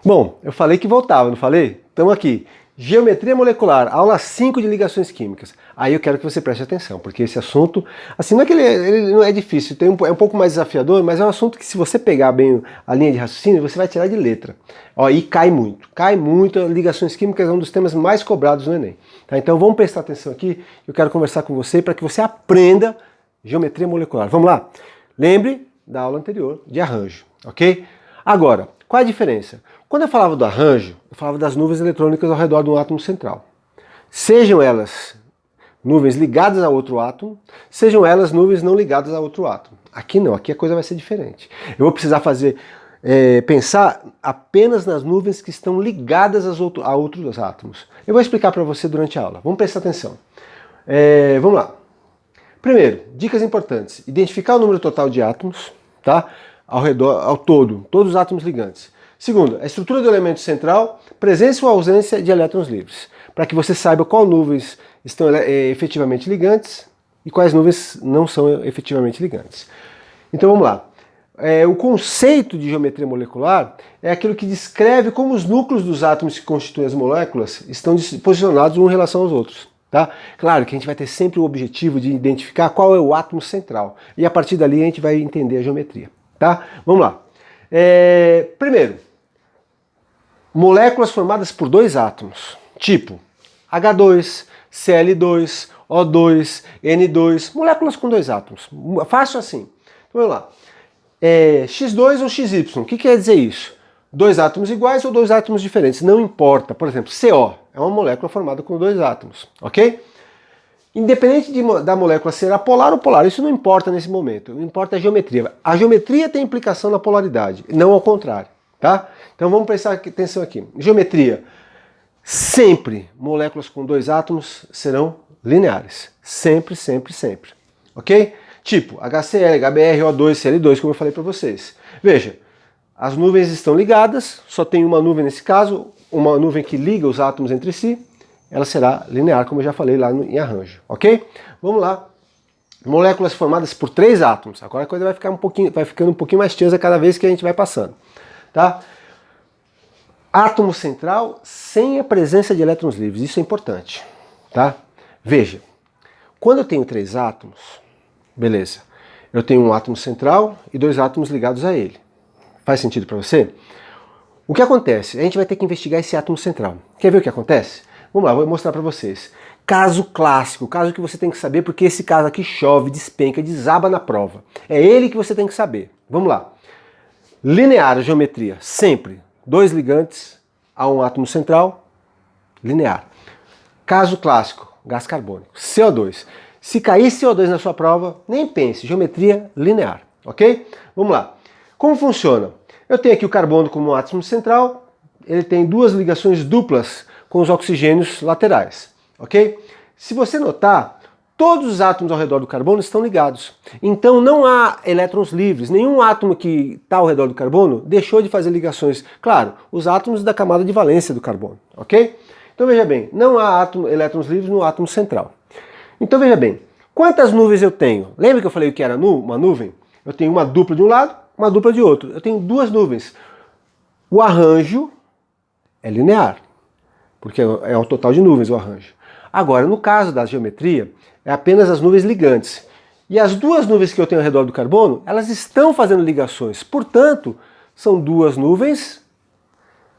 Bom, eu falei que voltava, não falei? Estamos aqui. Geometria molecular, aula 5 de ligações químicas. Aí eu quero que você preste atenção, porque esse assunto, assim, não é que ele não é difícil, é um pouco mais desafiador, mas é um assunto que se você pegar bem a linha de raciocínio, você vai tirar de letra. Ó, e cai muito. Ligações químicas é um dos temas mais cobrados no Enem. Tá? Então vamos prestar atenção aqui, eu quero conversar com você para que você aprenda geometria molecular. Vamos lá? Lembre da aula anterior de arranjo, ok? Agora, qual é a diferença? Quando eu falava do arranjo, eu falava das nuvens eletrônicas ao redor do átomo central. Sejam elas nuvens ligadas a outro átomo, sejam elas nuvens não ligadas a outro átomo. Aqui não, aqui a coisa vai ser diferente. Eu vou precisar pensar apenas nas nuvens que estão ligadas a outros átomos. Eu vou explicar para você durante a aula. Vamos prestar atenção. Vamos lá. Primeiro, dicas importantes. Identificar o número total de átomos, tá? Ao todo, todos os átomos ligantes. Segundo, a estrutura do elemento central, presença ou ausência de elétrons livres, para que você saiba quais nuvens estão efetivamente ligantes e quais nuvens não são efetivamente ligantes. Então vamos lá. O conceito de geometria molecular é aquilo que descreve como os núcleos dos átomos que constituem as moléculas estão posicionados um em relação aos outros. Tá? Claro que a gente vai ter sempre o objetivo de identificar qual é o átomo central e a partir dali a gente vai entender a geometria. Tá? Vamos lá. Primeiro, moléculas formadas por dois átomos, tipo H2, Cl2, O2, N2, moléculas com dois átomos. Fácil assim. Então, vamos lá. X2 ou XY, o que quer dizer isso? Dois átomos iguais ou dois átomos diferentes, não importa. Por exemplo, CO é uma molécula formada com dois átomos, ok? Independente da molécula ser apolar ou polar, isso não importa nesse momento, importa a geometria. A geometria tem implicação na polaridade, não ao contrário, tá? Então vamos prestar atenção aqui. Geometria. Sempre moléculas com dois átomos serão lineares. Sempre, sempre, sempre. Ok? Tipo HCl, HBr, O2, Cl2, como eu falei para vocês. Veja, as nuvens estão ligadas, só tem uma nuvem nesse caso, uma nuvem que liga os átomos entre si, ela será linear, como eu já falei lá em arranjo, ok? Vamos lá. Moléculas formadas por três átomos. Agora a coisa vai ficando um pouquinho mais tensa cada vez que a gente vai passando, tá? Átomo central sem a presença de elétrons livres, isso é importante, tá? Veja, quando eu tenho três átomos, beleza, eu tenho um átomo central e dois átomos ligados a ele. Faz sentido para você? O que acontece? A gente vai ter que investigar esse átomo central. Quer ver o que acontece? Vamos lá, vou mostrar para vocês. Caso clássico, caso que você tem que saber, porque esse caso aqui chove, despenca, desaba na prova. É ele que você tem que saber. Vamos lá. Linear, geometria, sempre. Dois ligantes a um átomo central, linear. Caso clássico, gás carbônico, CO2. Se cair CO2 na sua prova, nem pense, geometria linear, ok? Vamos lá. Como funciona? Eu tenho aqui o carbono como um átomo central, ele tem duas ligações duplas com os oxigênios laterais, ok? Se você notar, todos os átomos ao redor do carbono estão ligados. Então não há elétrons livres, nenhum átomo que está ao redor do carbono deixou de fazer ligações. Claro, os átomos da camada de valência do carbono, ok? Então veja bem, não há elétrons livres no átomo central. Então veja bem, quantas nuvens eu tenho? Lembra que eu falei que era uma nuvem? Eu tenho uma dupla de um lado, uma dupla de outro. Eu tenho duas nuvens. O arranjo é linear, porque é o total de nuvens o arranjo. Agora, no caso da geometria, é apenas as nuvens ligantes. E as duas nuvens que eu tenho ao redor do carbono, elas estão fazendo ligações. Portanto, são duas nuvens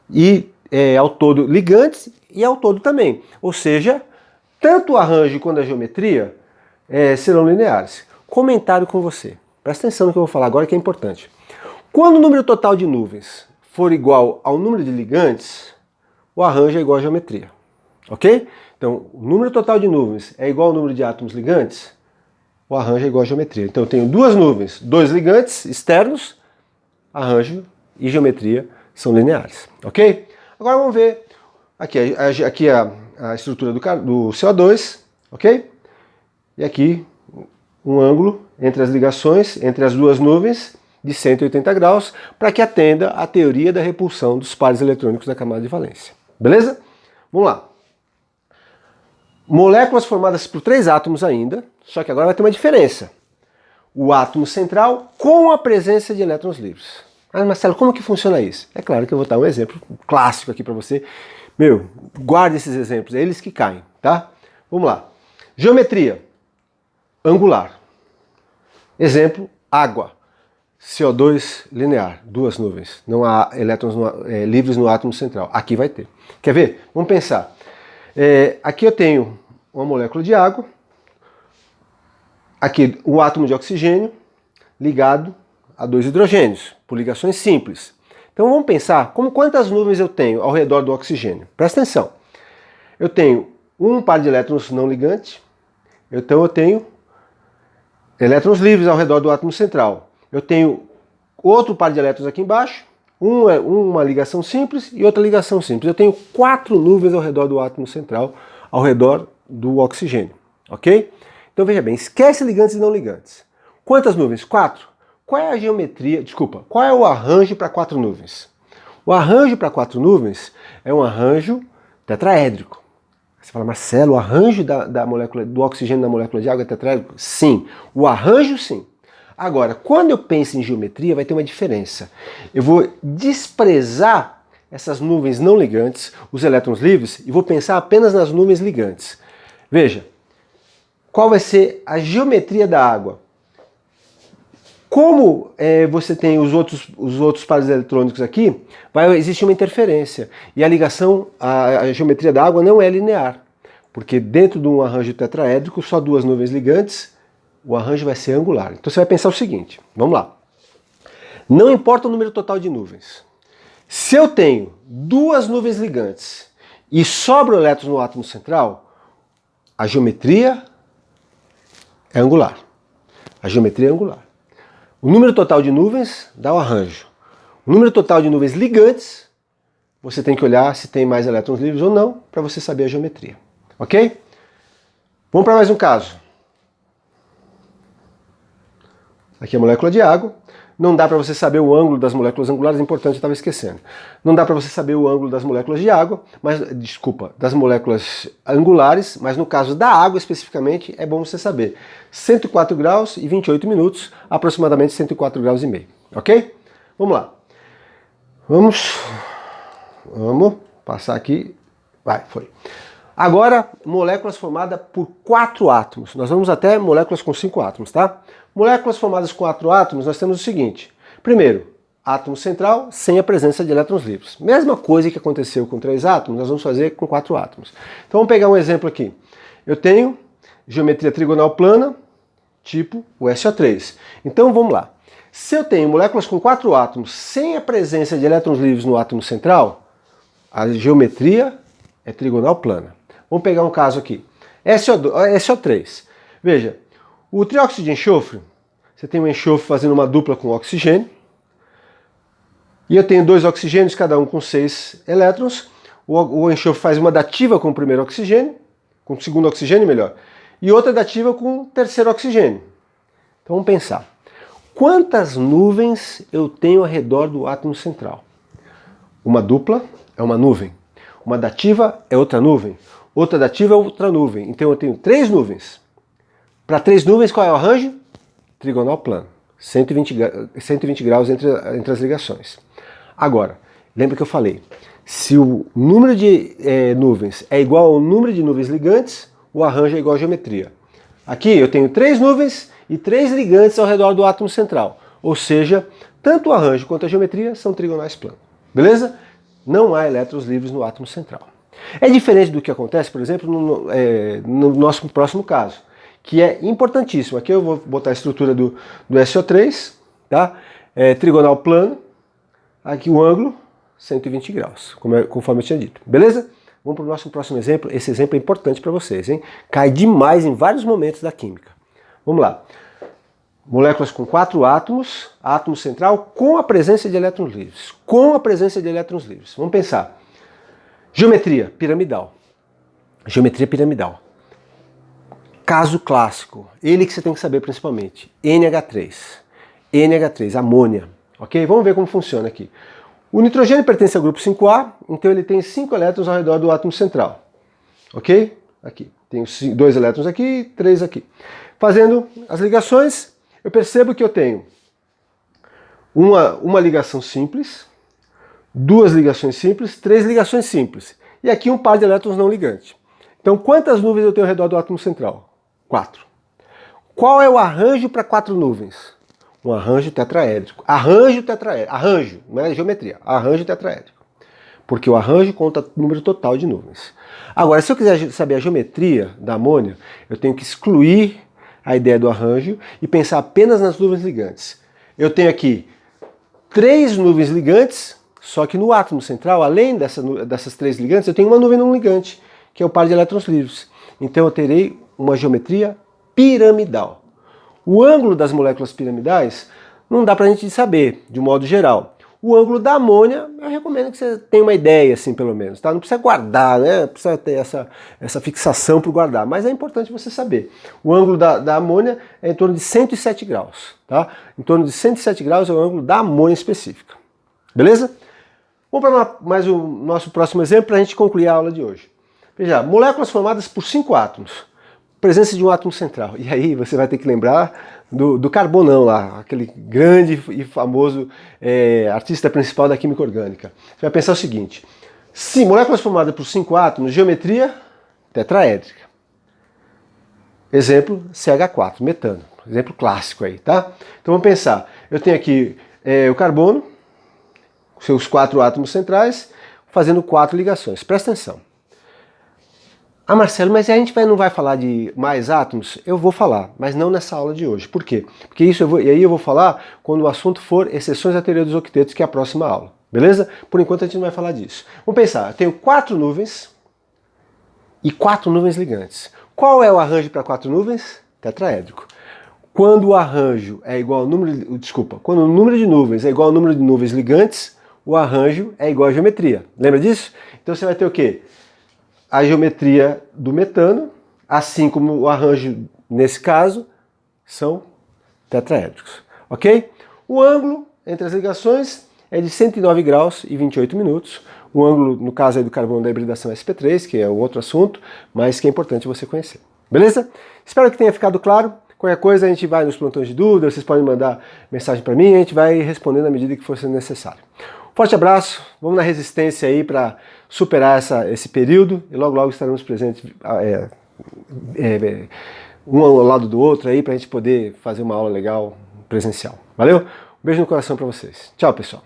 e ao todo ligantes e ao todo também. Ou seja, tanto o arranjo quanto a geometria serão lineares. Comentário com você. Presta atenção no que eu vou falar agora, que é importante. Quando o número total de nuvens for igual ao número de ligantes, o arranjo é igual à geometria. Ok? Então, o número total de nuvens é igual ao número de átomos ligantes, o arranjo é igual à geometria. Então, eu tenho duas nuvens, dois ligantes externos, arranjo e geometria são lineares. Ok? Agora vamos ver aqui a estrutura do CO2, ok? E aqui um ângulo entre as ligações, entre as duas nuvens, de 180 graus, para que atenda à teoria da repulsão dos pares eletrônicos da camada de valência. Beleza? Vamos lá. Moléculas formadas por três átomos ainda, só que agora vai ter uma diferença. O átomo central com a presença de elétrons livres. Ah, Marcelo, como que funciona isso? É claro que eu vou dar um exemplo clássico aqui para você. Meu, guarde esses exemplos, é eles que caem, tá? Vamos lá. Geometria angular. Exemplo, água. CO2 linear, duas nuvens. Não há elétrons livres no átomo central. Aqui vai ter. Quer ver? Vamos pensar. Aqui eu tenho uma molécula de água. Aqui o átomo de oxigênio ligado a dois hidrogênios, por ligações simples. Então vamos pensar quantas nuvens eu tenho ao redor do oxigênio. Presta atenção. Eu tenho um par de elétrons não ligantes. Então eu tenho elétrons livres ao redor do átomo central. Eu tenho outro par de elétrons aqui embaixo, uma ligação simples e outra ligação simples. Eu tenho 4 nuvens ao redor do átomo central, ao redor do oxigênio, ok? Então veja bem, esquece ligantes e não ligantes. Quantas nuvens? 4. Qual é a geometria, desculpa, qual é o arranjo para 4 nuvens? O arranjo para 4 nuvens é um arranjo tetraédrico. Você fala, Marcelo, o arranjo da molécula, do oxigênio na molécula de água é tetraédrico? Sim, o arranjo sim. Agora, quando eu penso em geometria, vai ter uma diferença. Eu vou desprezar essas nuvens não ligantes, os elétrons livres, e vou pensar apenas nas nuvens ligantes. Veja, qual vai ser a geometria da água? Como você tem os outros pares eletrônicos aqui, vai existir uma interferência. E a ligação, a geometria da água não é linear. Porque dentro de um arranjo tetraédrico, só duas nuvens ligantes, o arranjo vai ser angular. Então você vai pensar o seguinte, vamos lá. Não importa o número total de nuvens. Se eu tenho duas nuvens ligantes e sobram elétrons no átomo central, a geometria é angular. A geometria é angular. O número total de nuvens dá o arranjo. O número total de nuvens ligantes, você tem que olhar se tem mais elétrons livres ou não, para você saber a geometria. Ok? Vamos para mais um caso. Aqui é a molécula de água. Não dá para você saber o ângulo das moléculas angulares, é importante, eu estava esquecendo. Não dá para você saber o ângulo das moléculas de água, das moléculas angulares, mas no caso da água especificamente, é bom você saber. 104 graus e 28 minutos, aproximadamente 104 graus e meio, ok? Vamos lá. Vamos passar aqui. Vai, foi. Agora, moléculas formadas por 4 átomos. Nós vamos até moléculas com 5 átomos, tá? Moléculas formadas com 4 átomos, nós temos o seguinte. Primeiro, átomo central sem a presença de elétrons livres. Mesma coisa que aconteceu com 3 átomos, nós vamos fazer com 4 átomos. Então vamos pegar um exemplo aqui. Eu tenho geometria trigonal plana, tipo o SO3. Então vamos lá. Se eu tenho moléculas com 4 átomos sem a presença de elétrons livres no átomo central, a geometria é trigonal plana. Vamos pegar um caso aqui. SO3. Veja, o trióxido de enxofre, você tem um enxofre fazendo uma dupla com oxigênio. E eu tenho 2 oxigênios, cada um com 6 elétrons. O enxofre faz uma dativa com o primeiro oxigênio, com o segundo oxigênio, melhor. E outra dativa com o terceiro oxigênio. Então vamos pensar. Quantas nuvens eu tenho ao redor do átomo central? Uma dupla é uma nuvem. Uma dativa é outra nuvem. Outra dativa é outra nuvem. Então eu tenho 3 nuvens. Para 3 nuvens, qual é o arranjo? Trigonal plano. 120 graus entre as ligações. Agora, lembra que eu falei, se o número de nuvens é igual ao número de nuvens ligantes, o arranjo é igual à geometria. Aqui eu tenho 3 nuvens e 3 ligantes ao redor do átomo central. Ou seja, tanto o arranjo quanto a geometria são trigonais planos. Beleza? Não há elétrons livres no átomo central. É diferente do que acontece, por exemplo, no nosso próximo caso, que é importantíssimo. Aqui eu vou botar a estrutura do SO3, tá? Trigonal plano, aqui o ângulo, 120 graus, conforme eu tinha dito. Beleza? Vamos para o nosso próximo exemplo. Esse exemplo é importante para vocês, hein? Cai demais em vários momentos da química. Vamos lá. Moléculas com 4 átomos, átomo central com a presença de elétrons livres. Com a presença de elétrons livres. Vamos pensar. Geometria piramidal. Geometria piramidal. Caso clássico, ele que você tem que saber principalmente, NH3. NH3, amônia. Ok? Vamos ver como funciona aqui. O nitrogênio pertence ao grupo 5A, então ele tem 5 elétrons ao redor do átomo central. Ok? Aqui. Tenho 2 elétrons aqui, 3 aqui. Fazendo as ligações, eu percebo que eu tenho uma ligação simples, duas ligações simples, três ligações simples. E aqui um par de elétrons não ligante. Então, quantas nuvens eu tenho ao redor do átomo central? 4. Qual é o arranjo para 4 nuvens? Um arranjo tetraédrico. Arranjo tetraédrico. Arranjo, não é geometria. Arranjo tetraédrico. Porque o arranjo conta o número total de nuvens. Agora, se eu quiser saber a geometria da amônia, eu tenho que excluir a ideia do arranjo e pensar apenas nas nuvens ligantes. Eu tenho aqui 3 nuvens ligantes, só que no átomo central, além dessas 3 ligantes, eu tenho uma nuvem não ligante, que é o par de elétrons livres. Então eu terei uma geometria piramidal. O ângulo das moléculas piramidais não dá para a gente saber, de um modo geral. O ângulo da amônia, eu recomendo que você tenha uma ideia, assim, pelo menos, tá? Não precisa guardar, né? Não precisa ter essa fixação por guardar, mas é importante você saber. O ângulo da amônia é em torno de 107 graus, tá? Em torno de 107 graus é o ângulo da amônia específica. Beleza? Vamos para mais o nosso próximo exemplo para a gente concluir a aula de hoje. Veja, moléculas formadas por 5 átomos. Presença de um átomo central. E aí você vai ter que lembrar do Carbonão lá, aquele grande e famoso artista principal da química orgânica. Você vai pensar o seguinte: se moléculas formadas por 5 átomos, geometria tetraédrica. Exemplo, CH4, metano. Exemplo clássico aí, tá? Então vamos pensar. Eu tenho aqui o carbono, seus 4 átomos centrais, fazendo 4 ligações. Presta atenção. Ah, Marcelo, mas a gente não vai falar de mais átomos? Eu vou falar, mas não nessa aula de hoje. Por quê? Porque eu vou falar quando o assunto for exceções à teoria dos octetos, que é a próxima aula. Beleza? Por enquanto a gente não vai falar disso. Vamos pensar, eu tenho 4 nuvens e 4 nuvens ligantes. Qual é o arranjo para 4 nuvens? Tetraédrico. Quando o arranjo é igual ao número... quando o número de nuvens é igual ao número de nuvens ligantes, o arranjo é igual à geometria. Lembra disso? Então você vai ter o quê? A geometria do metano, assim como o arranjo nesse caso, são tetraédricos, ok? O ângulo entre as ligações é de 109 graus e 28 minutos. O ângulo, no caso aí do carbono da hibridação sp3, que é um outro assunto, mas que é importante você conhecer. Beleza? Espero que tenha ficado claro. Qualquer coisa a gente vai nos plantões de dúvida, vocês podem mandar mensagem para mim e a gente vai respondendo à medida que for sendo necessário. Forte abraço, vamos na resistência aí para superar esse período e logo estaremos presentes um ao lado do outro aí para a gente poder fazer uma aula legal presencial. Valeu? Um beijo no coração para vocês. Tchau, pessoal.